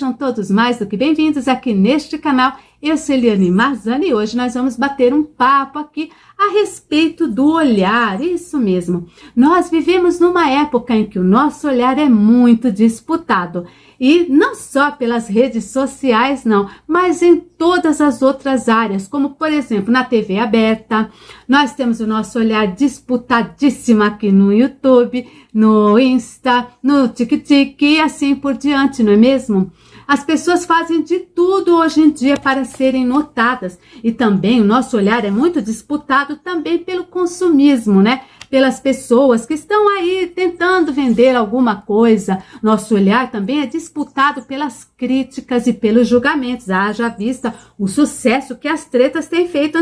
Sejam todos mais do que bem-vindos aqui neste canal. Eu sou Eliane Marzani e hoje nós vamos bater um papo aqui a respeito do olhar. Isso mesmo, nós vivemos numa época em que o nosso olhar é muito disputado. E não só pelas redes sociais, não, mas em todas as outras áreas, como por exemplo na TV aberta, nós temos o nosso olhar disputadíssimo aqui no YouTube, no Insta, no TikTok e assim por diante, não é mesmo? As pessoas fazem de tudo hoje em dia para serem notadas e também o nosso olhar é muito disputado também pelo consumismo, né? Pelas pessoas que estão aí tentando vender alguma coisa. Nosso olhar também é disputado pelas críticas e pelos julgamentos. Haja vista o sucesso que as tretas têm feito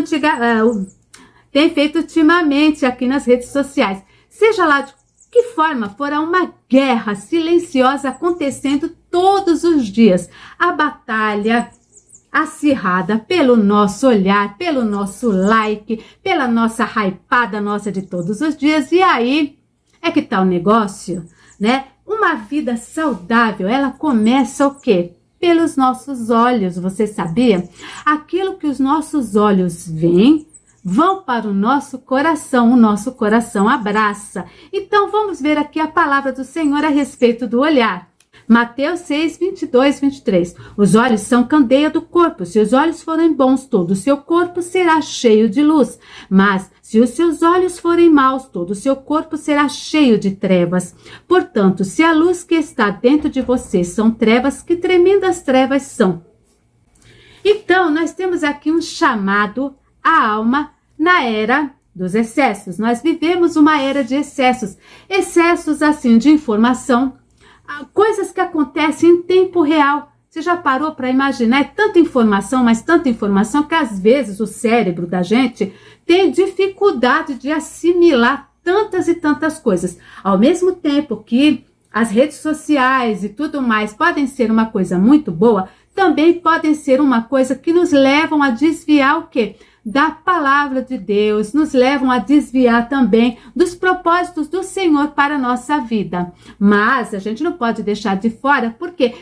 ultimamente aqui nas redes sociais. Seja lá de que forma for, uma guerra silenciosa acontecendo todos os dias. A batalha acirrada pelo nosso olhar, pelo nosso like, pela nossa hypada nossa de todos os dias. E aí é que tá o negócio, né? Uma vida saudável, ela começa o quê? Pelos nossos olhos, você sabia? Aquilo que os nossos olhos veem, vão para o nosso coração abraça. Então vamos ver aqui a palavra do Senhor a respeito do olhar. Mateus 6, 22, 23. Os olhos são candeia do corpo. Se os olhos forem bons, todo o seu corpo será cheio de luz. Mas se os seus olhos forem maus, todo o seu corpo será cheio de trevas. Portanto, se a luz que está dentro de você são trevas, que tremendas trevas são. Então, nós temos aqui um chamado à alma na era dos excessos. Nós vivemos uma era de excessos. Excessos, assim, de informação, coisas que acontecem em tempo real. Você já parou para imaginar? É tanta informação, mas tanta informação que às vezes o cérebro da gente tem dificuldade de assimilar tantas e tantas coisas. Ao mesmo tempo que as redes sociais e tudo mais podem ser uma coisa muito boa, também podem ser uma coisa que nos levam a desviar o quê? Da palavra de Deus, nos levam a desviar também dos propósitos do Senhor para a nossa vida. Mas a gente não pode deixar de fora, porque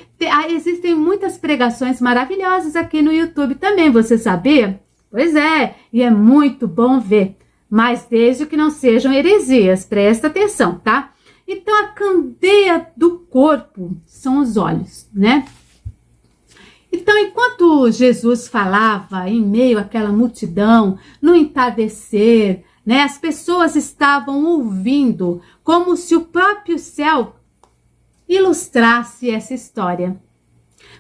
existem muitas pregações maravilhosas aqui no YouTube também, você sabia? Pois é, e é muito bom ver, mas desde que não sejam heresias, presta atenção, tá? Então a candeia do corpo são os olhos, né? Então, enquanto Jesus falava em meio àquela multidão, no entardecer, né, as pessoas estavam ouvindo como se o próprio céu ilustrasse essa história.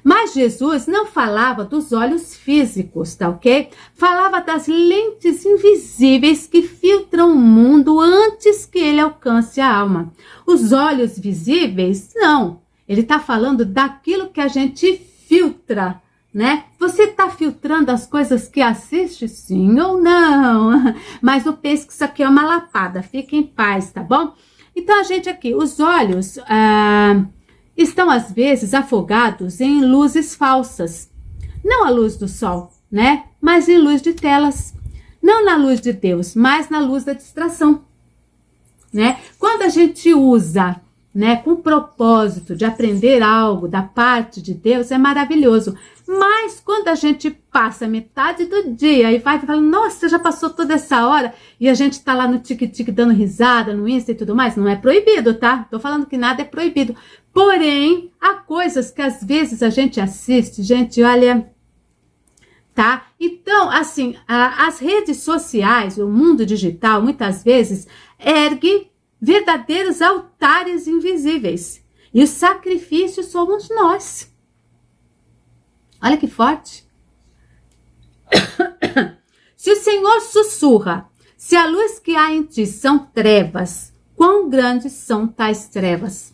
Mas Jesus não falava dos olhos físicos, tá ok? Falava das lentes invisíveis que filtram o mundo antes que ele alcance a alma. Os olhos visíveis, não. Ele está falando daquilo que a gente filtra, né? Você está filtrando as coisas que assiste, sim ou não? Mas não pense que isso aqui é uma lapada, fique em paz, tá bom? Então a gente aqui, os olhos estão às vezes afogados em luzes falsas, não a luz do sol, né? Mas em luz de telas, não na luz de Deus, mas na luz da distração, né? Quando a gente usa, né, com o propósito de aprender algo da parte de Deus, é maravilhoso. Mas quando a gente passa metade do dia e vai falando, nossa, já passou toda essa hora, e a gente tá lá no tic-tic dando risada, no Insta e tudo mais, não é proibido, tá? Tô falando que nada é proibido. Porém, há coisas que às vezes a gente assiste, gente, olha, tá? Então, assim, as redes sociais, o mundo digital, muitas vezes, ergue verdadeiros altares invisíveis. E o sacrifício somos nós. Olha que forte. Se o Senhor sussurra, se a luz que há em ti são trevas, quão grandes são tais trevas?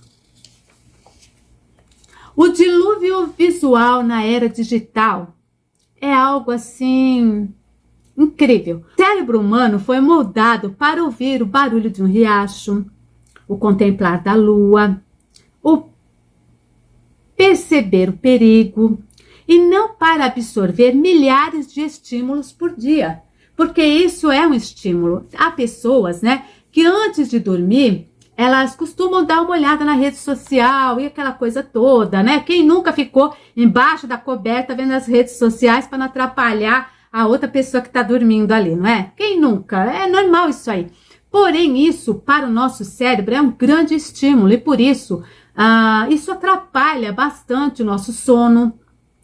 O dilúvio visual na era digital é algo assim incrível. O cérebro humano foi moldado para ouvir o barulho de um riacho, o contemplar da lua, o perceber o perigo, e não para absorver milhares de estímulos por dia, porque isso é um estímulo. Há pessoas, né, que antes de dormir, elas costumam dar uma olhada na rede social e aquela coisa toda, né? Quem nunca ficou embaixo da coberta vendo as redes sociais para não atrapalhar a outra pessoa que está dormindo ali, não é? Quem nunca? É normal isso aí. Porém, isso para o nosso cérebro é um grande estímulo e por isso, isso atrapalha bastante o nosso sono,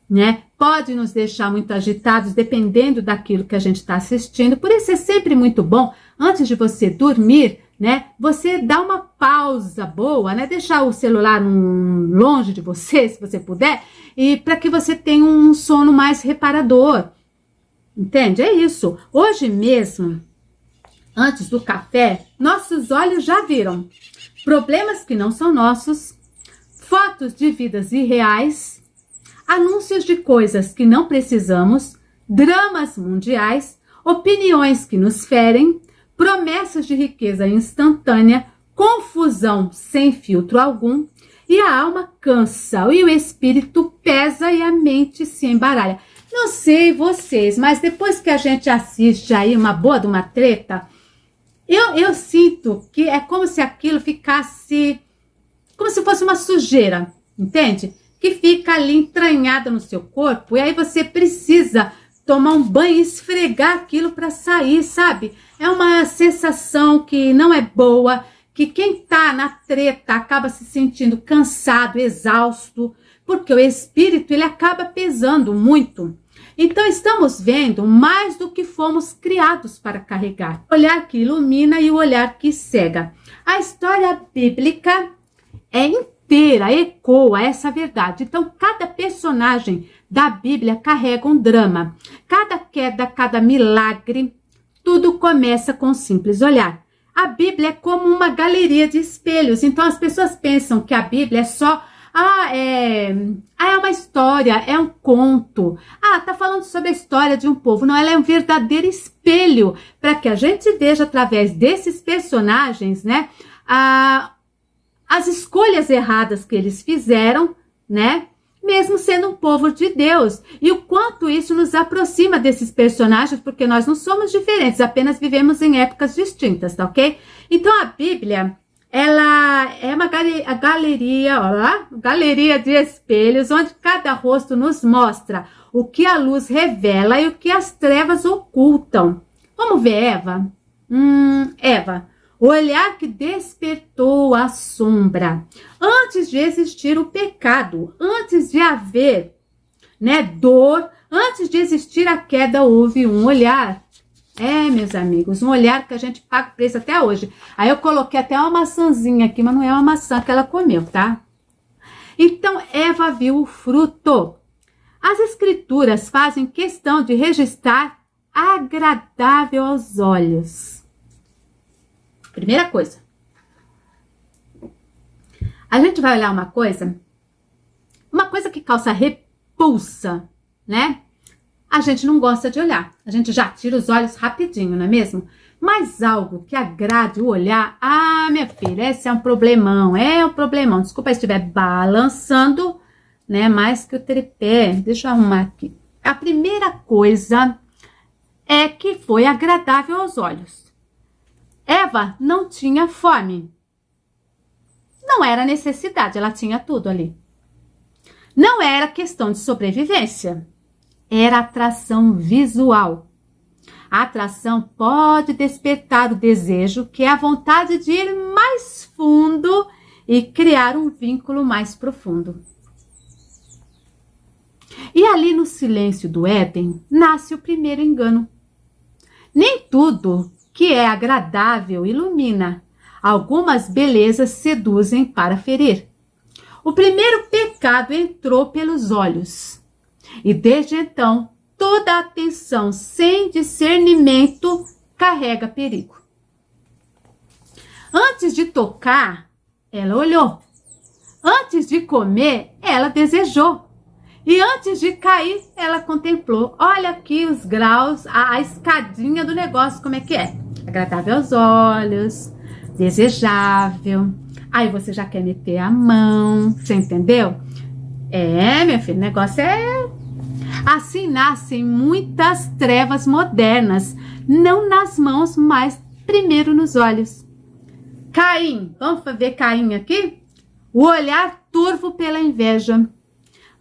né? Pode nos deixar muito agitados dependendo daquilo que a gente está assistindo. Por isso é sempre muito bom, antes de você dormir, né? Você dá uma pausa boa, né? Deixar o celular longe de você, se você puder, e para que você tenha um sono mais reparador. Entende? É isso. Hoje mesmo, antes do café, nossos olhos já viram problemas que não são nossos, fotos de vidas irreais, anúncios de coisas que não precisamos, dramas mundiais, opiniões que nos ferem, promessas de riqueza instantânea, confusão sem filtro algum, e a alma cansa, e o espírito pesa e a mente se embaralha. Não sei vocês, mas depois que a gente assiste aí uma boa de uma treta, eu sinto que é como se aquilo ficasse, como se fosse uma sujeira, entende? Que fica ali entranhada no seu corpo e aí você precisa tomar um banho e esfregar aquilo para sair, sabe? É uma sensação que não é boa, que quem tá na treta acaba se sentindo cansado, exausto, porque o espírito ele acaba pesando muito. Então estamos vendo mais do que fomos criados para carregar. O olhar que ilumina e o olhar que cega. A história bíblica é inteira, ecoa essa verdade. Então cada personagem da Bíblia carrega um drama. Cada queda, cada milagre, tudo começa com um simples olhar. A Bíblia é como uma galeria de espelhos. Então as pessoas pensam que a Bíblia é só é uma história, é um conto. Tá falando sobre a história de um povo. Não, ela é um verdadeiro espelho para que a gente veja através desses personagens, né, as escolhas erradas que eles fizeram, né, mesmo sendo um povo de Deus. E o quanto isso nos aproxima desses personagens, porque nós não somos diferentes, apenas vivemos em épocas distintas, tá ok? Então a Bíblia, ela é uma galeria, ó lá, galeria de espelhos, onde cada rosto nos mostra o que a luz revela e o que as trevas ocultam. Vamos ver Eva? Eva, o olhar que despertou a sombra. Antes de existir o pecado, antes de haver, né, dor, antes de existir a queda, houve um olhar. Meus amigos, um olhar que a gente paga preço até hoje. Aí eu coloquei até uma maçãzinha aqui, mas não é uma maçã que ela comeu, tá? Então, Eva viu o fruto. As escrituras fazem questão de registrar agradável aos olhos. Primeira coisa. A gente vai olhar uma coisa que causa repulsa, né? A gente não gosta de olhar. A gente já tira os olhos rapidinho, não é mesmo? Mas algo que agrade o olhar, minha filha, esse é um problemão, Desculpa se estiver balançando, né? Mais que o tripé. Deixa eu arrumar aqui. A primeira coisa é que foi agradável aos olhos. Eva não tinha fome. Não era necessidade, ela tinha tudo ali. Não era questão de sobrevivência. Era atração visual. A atração pode despertar o desejo, que é a vontade de ir mais fundo e criar um vínculo mais profundo. E ali no silêncio do Éden, nasce o primeiro engano. Nem tudo que é agradável ilumina. Algumas belezas seduzem para ferir. O primeiro pecado entrou pelos olhos. E desde então, toda a atenção sem discernimento carrega perigo. Antes de tocar, ela olhou. Antes de comer, ela desejou. E antes de cair, ela contemplou. Olha aqui os graus, a escadinha do negócio, como é que é? Agradável aos olhos, desejável. Aí você já quer meter a mão, você entendeu? Minha filha, o negócio é... Assim nascem muitas trevas modernas, não nas mãos, mas primeiro nos olhos. Caim, vamos ver Caim aqui? O olhar turvo pela inveja.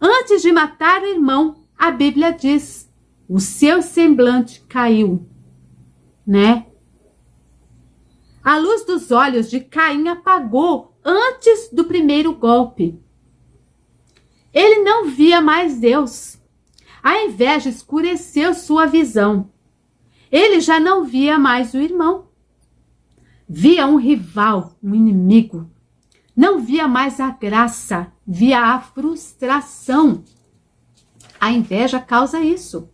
Antes de matar o irmão, a Bíblia diz, o seu semblante caiu, né? A luz dos olhos de Caim apagou antes do primeiro golpe. Ele não via mais Deus. A inveja escureceu sua visão. Ele já não via mais o irmão. Via um rival, um inimigo. Não via mais a graça, via a frustração. A inveja causa isso.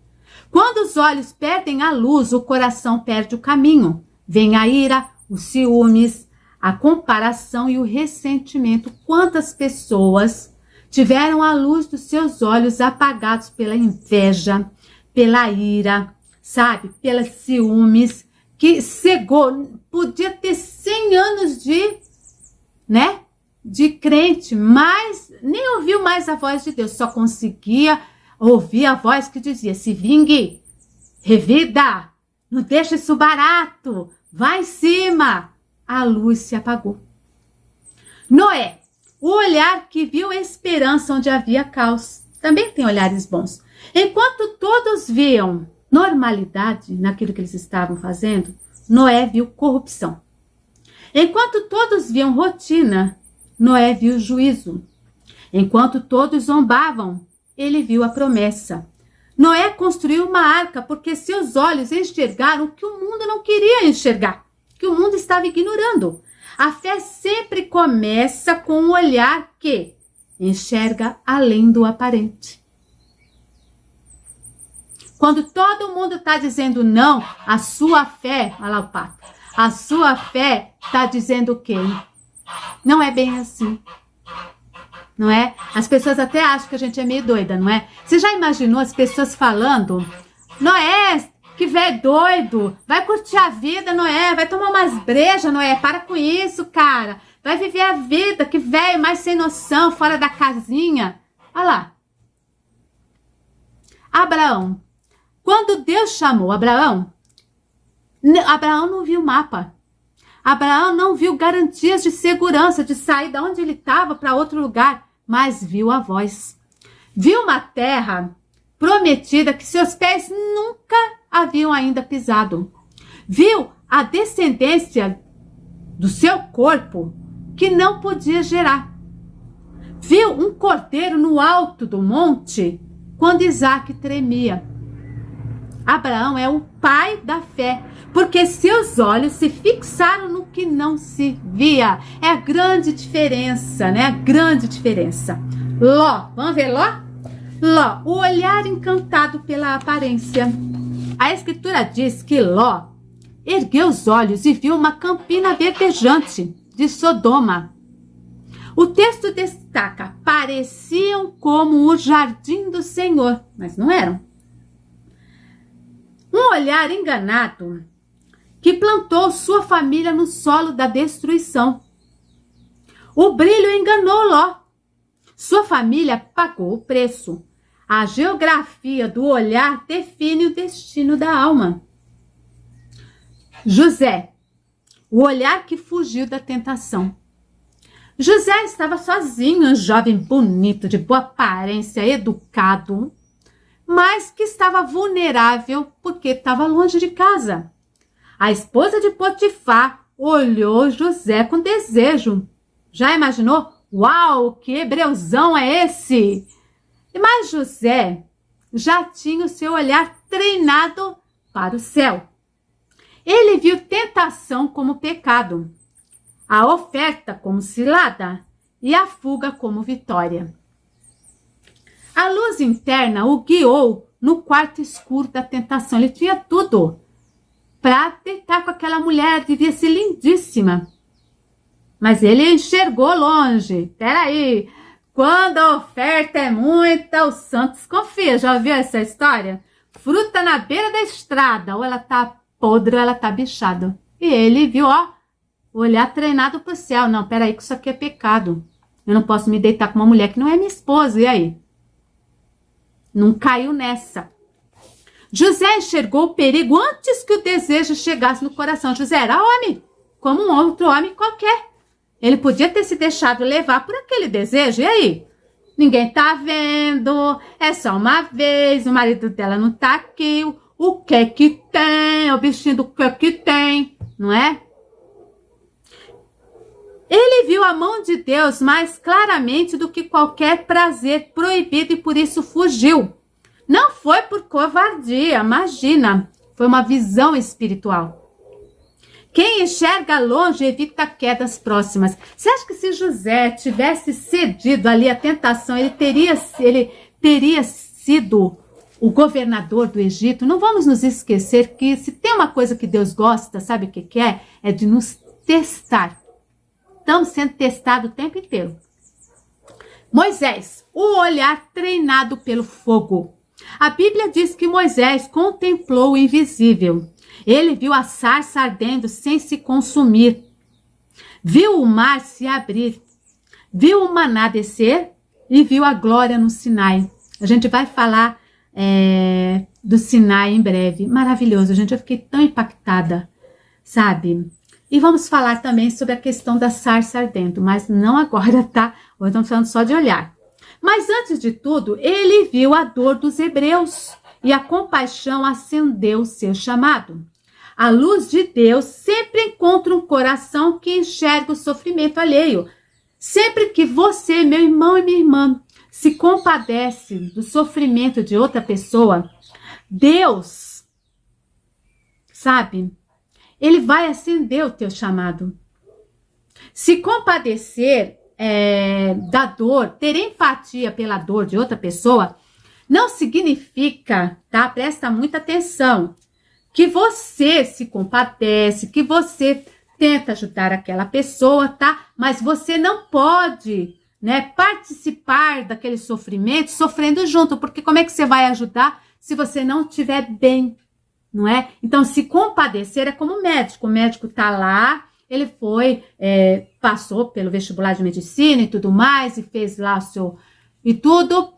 Quando os olhos perdem a luz, o coração perde o caminho. Vem a ira, os ciúmes, a comparação e o ressentimento. Quantas pessoas tiveram a luz dos seus olhos apagados pela inveja, pela ira, sabe? Pelas ciúmes, que cegou. Podia ter 100 anos de crente, mas nem ouviu mais a voz de Deus. Só conseguia ouvir a voz que dizia, se vingue, revida, não deixa isso barato, vai em cima. A luz se apagou. Noé, o olhar que viu a esperança onde havia caos. Também tem olhares bons. Enquanto todos viam normalidade naquilo que eles estavam fazendo, Noé viu corrupção. Enquanto todos viam rotina, Noé viu juízo. Enquanto todos zombavam, ele viu a promessa. Noé construiu uma arca porque seus olhos enxergaram o que o mundo não queria enxergar, que o mundo estava ignorando. A fé sempre começa com um olhar que enxerga além do aparente. Quando todo mundo está dizendo não, a sua fé, olha lá o pato, a sua fé está dizendo o quê? Não é bem assim. Não é? As pessoas até acham que a gente é meio doida, não é? Você já imaginou as pessoas falando, Noé, que velho doido, vai curtir a vida, Noé, vai tomar umas brejas, Noé, para com isso, cara, vai viver a vida, que velho mais sem noção, fora da casinha. Olha lá. Abraão, quando Deus chamou Abraão, Abraão não viu o mapa. Abraão não viu garantias de segurança, de sair de onde ele estava para outro lugar, mas viu a voz. Viu uma terra prometida que seus pés nunca haviam ainda pisado. Viu a descendência do seu corpo que não podia gerar. Viu um cordeiro no alto do monte quando Isaac tremia. Abraão é o pai da fé, porque seus olhos se fixaram no que não se via. É a grande diferença, né? A grande diferença. Ló, vamos ver Ló? Ló, o olhar encantado pela aparência. A escritura diz que Ló ergueu os olhos e viu uma campina verdejante de Sodoma. O texto destaca, pareciam como o jardim do Senhor, mas não eram. Um olhar enganado que plantou sua família no solo da destruição. O brilho enganou Ló. Sua família pagou o preço. A geografia do olhar define o destino da alma. José, o olhar que fugiu da tentação. José estava sozinho, um jovem bonito, de boa aparência, educado, mas que estava vulnerável porque estava longe de casa. A esposa de Potifar olhou José com desejo. Já imaginou? Uau, que hebreuzão é esse? Mas José já tinha o seu olhar treinado para o céu. Ele viu tentação como pecado, a oferta como cilada e a fuga como vitória. A luz interna o guiou no quarto escuro da tentação. Ele tinha tudo para deitar com aquela mulher, devia ser lindíssima. Mas ele enxergou longe. Peraí, quando a oferta é muita, os santos confiam. Já ouviu essa história? Fruta na beira da estrada, ou ela tá podre ou ela tá bichada. E ele viu, ó, olhar treinado pro céu. Não, peraí, que isso aqui é pecado. Eu não posso me deitar com uma mulher que não é minha esposa. E aí? Não caiu nessa. José enxergou o perigo antes que o desejo chegasse no coração. José era homem, como um outro homem qualquer. Ele podia ter se deixado levar por aquele desejo, e aí? Ninguém tá vendo, é só uma vez, o marido dela não tá aqui, o que que tem, o bichinho do que tem, não é? Ele viu a mão de Deus mais claramente do que qualquer prazer proibido e por isso fugiu. Não foi por covardia, imagina, foi uma visão espiritual. Quem enxerga longe evita quedas próximas. Você acha que se José tivesse cedido ali à tentação, ele teria sido o governador do Egito? Não vamos nos esquecer que se tem uma coisa que Deus gosta, sabe o que que é? É de nos testar. Estamos sendo testados o tempo inteiro. Moisés, o olhar treinado pelo fogo. A Bíblia diz que Moisés contemplou o invisível. Ele viu a sarça ardendo sem se consumir. Viu o mar se abrir. Viu o maná descer e viu a glória no Sinai. A gente vai falar do Sinai em breve. Maravilhoso, gente. Eu fiquei tão impactada, sabe? E vamos falar também sobre a questão da sarça ardendo, mas não agora, tá? Hoje estamos falando só de olhar. Mas antes de tudo, ele viu a dor dos hebreus e a compaixão acendeu o seu chamado. A luz de Deus sempre encontra um coração que enxerga o sofrimento alheio. Sempre que você, meu irmão e minha irmã, se compadece do sofrimento de outra pessoa, Deus, sabe, Ele vai acender o teu chamado. Se compadecer da dor, ter empatia pela dor de outra pessoa, não significa, tá? Presta muita atenção, que você se compadece, que você tenta ajudar aquela pessoa, tá? Mas você não pode, né, participar daquele sofrimento sofrendo junto, porque como é que você vai ajudar se você não estiver bem, não é? Então, se compadecer é como o médico tá lá, ele foi, passou pelo vestibular de medicina e tudo mais, e fez lá o seu, e tudo,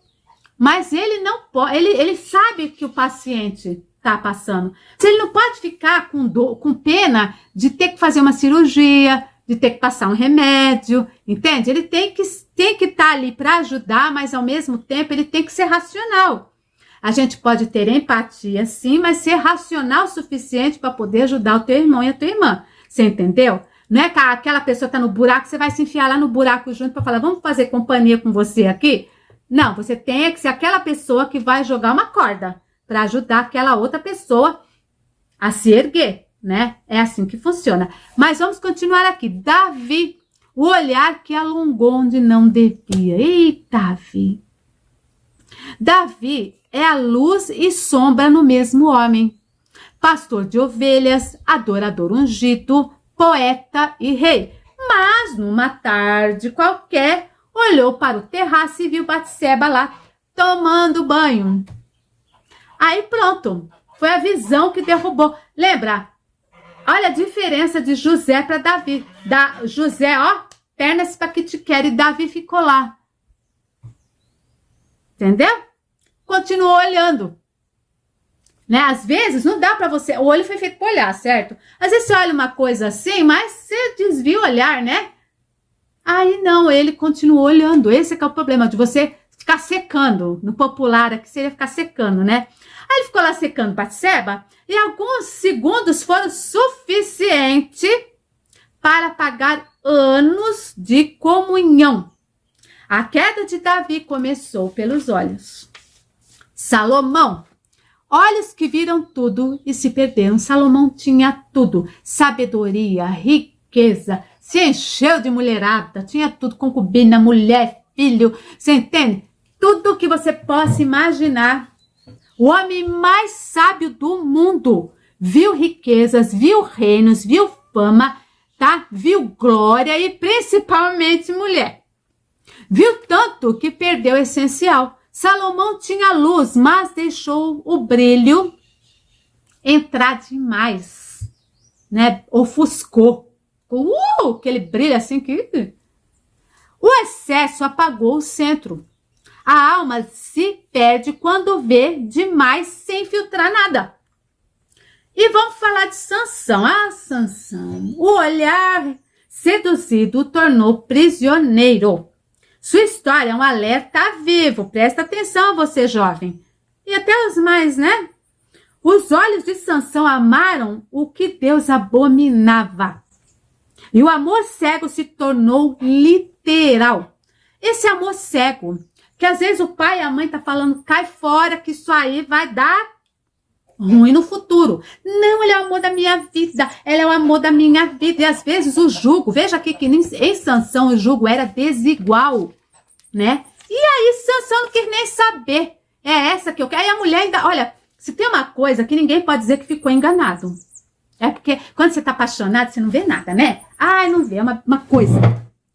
mas ele não pode, ele sabe que o paciente tá passando. Se ele não pode ficar com dor, com pena de ter que fazer uma cirurgia, de ter que passar um remédio, entende? Ele tem que estar ali para ajudar, mas ao mesmo tempo ele tem que ser racional. A gente pode ter empatia, sim, mas ser racional o suficiente para poder ajudar o teu irmão e a tua irmã. Você entendeu? Não é que aquela pessoa tá no buraco, você vai se enfiar lá no buraco junto para falar, vamos fazer companhia com você aqui? Não, você tem que ser aquela pessoa que vai jogar uma corda para ajudar aquela outra pessoa a se erguer, né? É assim que funciona. Mas vamos continuar aqui. Davi, o olhar que alongou onde não devia. Eita, Davi. Davi é a luz e sombra no mesmo homem. Pastor de ovelhas, adorador ungido, poeta e rei. Mas numa tarde qualquer, olhou para o terraço e viu Batseba lá tomando banho. Aí pronto, foi a visão que derrubou. Lembra? Olha a diferença de José para Davi. José, ó, pernas para que te quer, e Davi ficou lá. Entendeu? Continuou olhando. Né? Às vezes não dá para você, o olho foi feito para olhar, certo? Às vezes você olha uma coisa assim, mas você desvia o olhar, né? Aí não, ele continuou olhando. Esse é que é o problema de você ficar secando. No popular aqui seria ficar secando, né? Aí ele ficou lá secando Batseba e alguns segundos foram suficientes para apagar anos de comunhão. A queda de Davi começou pelos olhos. Salomão, olhos que viram tudo e se perderam. Salomão tinha tudo, sabedoria, riqueza, se encheu de mulherada, tinha tudo, concubina, mulher, filho, você entende? Tudo que você possa imaginar. O homem mais sábio do mundo viu riquezas, viu reinos, viu fama, tá? Viu glória e principalmente mulher. Viu tanto que perdeu o essencial. Salomão tinha luz, mas deixou o brilho entrar demais, né? Ofuscou. Aquele brilho assim que... O excesso apagou o centro. A alma se perde quando vê demais sem filtrar nada. E vamos falar de Sansão. Ah, Sansão, o olhar seduzido o tornou prisioneiro. Sua história é um alerta vivo. Presta atenção, você jovem. E até os mais, né? Os olhos de Sansão amaram o que Deus abominava. E o amor cego se tornou literal. Esse amor cego, que às vezes o pai e a mãe tá falando, cai fora, que isso aí vai dar ruim no futuro. Não, ele é o amor da minha vida, ela é o amor da minha vida. E às vezes o jugo, veja aqui que em Sansão o jugo era desigual, né? E aí Sansão não quis nem saber. É essa que eu quero. Aí a mulher ainda, olha, se tem uma coisa que ninguém pode dizer que ficou enganado. É porque quando você tá apaixonado, você não vê nada, né? Ai, não vê, é uma coisa.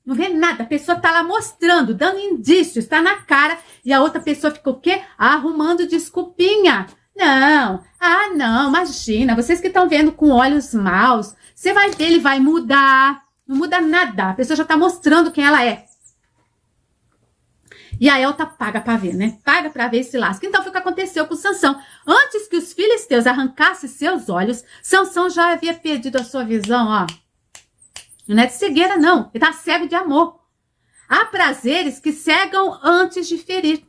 Não vê nada, a pessoa tá lá mostrando, dando indícios, tá na cara. E a outra pessoa fica o quê? Arrumando desculpinha. Não, não, imagina, vocês que estão vendo com olhos maus, você vai ver, ele vai mudar, não muda nada, a pessoa já está mostrando quem ela é. E a Elta paga para ver, né? Paga para ver esse lasco. Então foi o que aconteceu com Sansão. Antes que os filisteus arrancassem seus olhos, Sansão já havia perdido a sua visão, ó. Não é de cegueira, não, ele tá cego de amor. Há prazeres que cegam antes de ferir.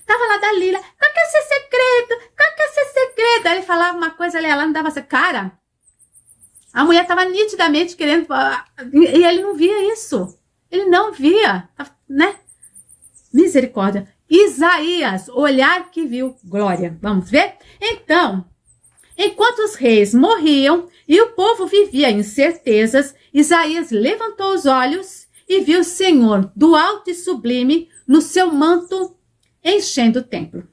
Tava lá Dalila, qual que é seu segredo? Qual que é seu segredo? Aí ele falava uma coisa ali, ela não dava essa cara. A mulher tava nitidamente querendo, e ele não via isso. Ele não via, né? Misericórdia. Isaías, olhar que viu glória. Vamos ver? Então, enquanto os reis morriam e o povo vivia em incertezas, Isaías levantou os olhos e viu o Senhor do alto e sublime no seu manto enchendo o templo.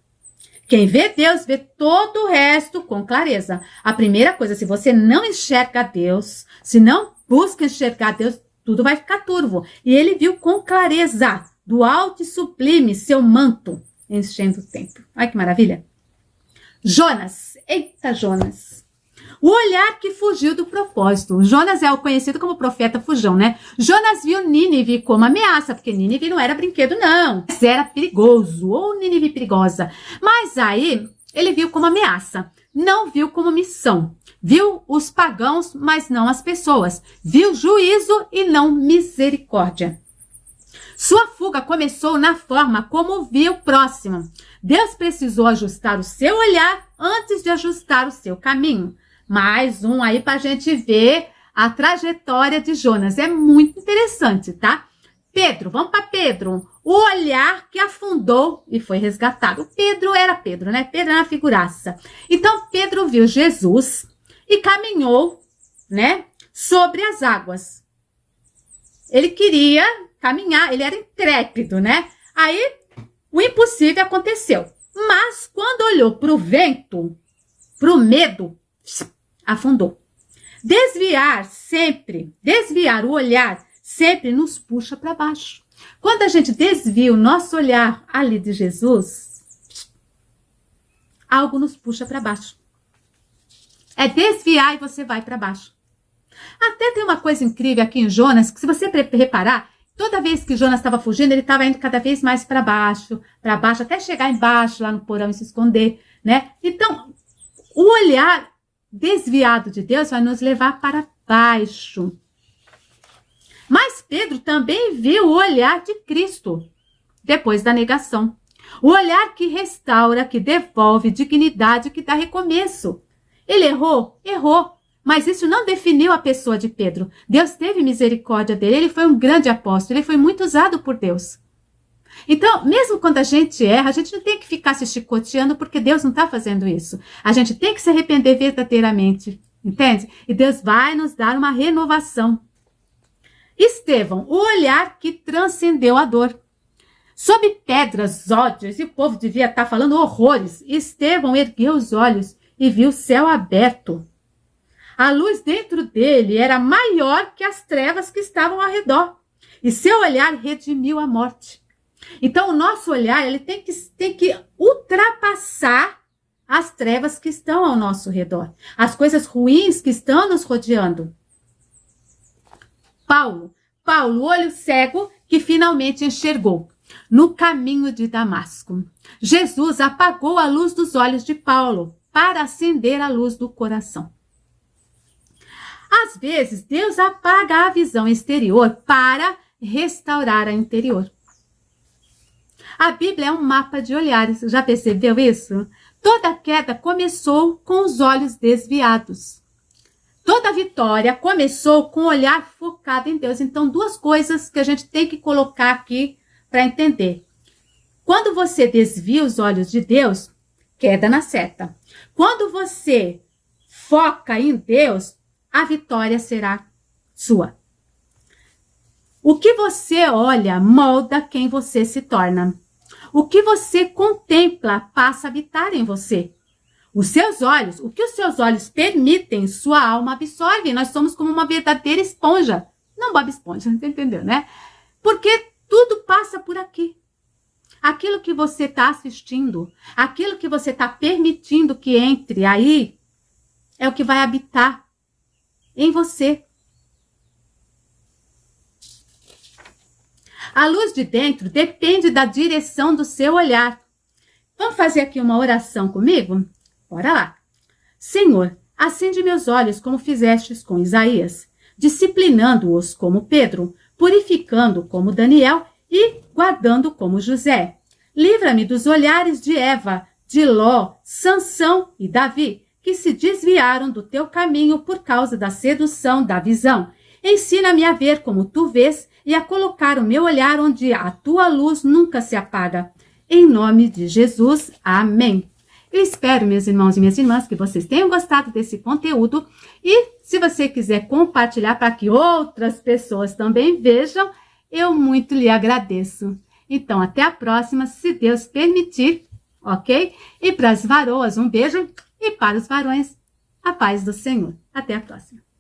Quem vê Deus vê todo o resto com clareza. A primeira coisa, se você não enxerga Deus, se não busca enxergar Deus, tudo vai ficar turvo. E ele viu com clareza, do alto e sublime, seu manto enchendo o templo. Olha que maravilha. Jonas, eita Jonas. O olhar que fugiu do propósito. Jonas é o conhecido como profeta fujão, né? Jonas viu Nínive como ameaça, porque Nínive não era brinquedo, não. Mas era perigoso, ou Nínive perigosa. Mas aí, ele viu como ameaça. Não viu como missão. Viu os pagãos, mas não as pessoas. Viu juízo e não misericórdia. Sua fuga começou na forma como viu o próximo. Deus precisou ajustar o seu olhar antes de ajustar o seu caminho. Mais um aí para a gente ver a trajetória de Jonas. É muito interessante, tá? Pedro, vamos para Pedro. O olhar que afundou e foi resgatado. Pedro era Pedro, né? Pedro era uma figuraça. Então, Pedro viu Jesus e caminhou, né? Sobre as águas. Ele queria caminhar, ele era intrépido, né? Aí, o impossível aconteceu. Mas, quando olhou para o vento, para o medo, afundou. Desviar o olhar sempre nos puxa para baixo. Quando a gente desvia o nosso olhar ali de Jesus, algo nos puxa para baixo. É desviar e você vai para baixo. Até tem uma coisa incrível aqui em Jonas, que se você reparar, toda vez que Jonas estava fugindo, ele estava indo cada vez mais para baixo, até chegar embaixo, lá no porão e se esconder, né? Então, o olhar desviado de Deus vai nos levar para baixo. Mas Pedro também viu o olhar de Cristo, depois da negação. O olhar que restaura, que devolve dignidade, que dá recomeço. Ele errou? Errou. Mas isso não definiu a pessoa de Pedro. Deus teve misericórdia dele, ele foi um grande apóstolo, ele foi muito usado por Deus. Então, mesmo quando a gente erra, a gente não tem que ficar se chicoteando porque Deus não está fazendo isso. A gente tem que se arrepender verdadeiramente, entende? E Deus vai nos dar uma renovação. Estevão, o olhar que transcendeu a dor. Sob pedras, ódios, e o povo devia estar falando horrores. Estevão ergueu os olhos e viu o céu aberto. A luz dentro dele era maior que as trevas que estavam ao redor. E seu olhar redimiu a morte. Então, o nosso olhar ele tem que ultrapassar as trevas que estão ao nosso redor. As coisas ruins que estão nos rodeando. Paulo, olho cego que finalmente enxergou. No caminho de Damasco. Jesus apagou a luz dos olhos de Paulo. para acender a luz do coração. Às vezes, Deus apaga a visão exterior para restaurar a interior. A Bíblia é um mapa de olhares, já percebeu isso? Toda queda começou com os olhos desviados. Toda vitória começou com o olhar focado em Deus. Então, duas coisas que a gente tem que colocar aqui para entender. Quando você desvia os olhos de Deus, queda na seta. Quando você foca em Deus, a vitória será sua. O que você olha molda quem você se torna. O que você contempla passa a habitar em você. Os seus olhos, o que os seus olhos permitem, sua alma absorve. Nós somos como uma verdadeira esponja. Não Bob Esponja, você entendeu, né? Porque tudo passa por aqui. Aquilo que você está assistindo, aquilo que você está permitindo que entre aí, é o que vai habitar em você. A luz de dentro depende da direção do seu olhar. Vamos fazer aqui uma oração comigo? Bora lá. Senhor, acende meus olhos como fizestes com Isaías, disciplinando-os como Pedro, purificando como Daniel e guardando como José. Livra-me dos olhares de Eva, de Ló, Sansão e Davi, que se desviaram do teu caminho por causa da sedução da visão. Ensina-me a ver como tu vês e a colocar o meu olhar onde a tua luz nunca se apaga. Em nome de Jesus, amém. Eu espero, meus irmãos e minhas irmãs, que vocês tenham gostado desse conteúdo e se você quiser compartilhar para que outras pessoas também vejam, eu muito lhe agradeço. Então, até a próxima, se Deus permitir, ok? E para as varoas, um beijo e para os varões, a paz do Senhor. Até a próxima.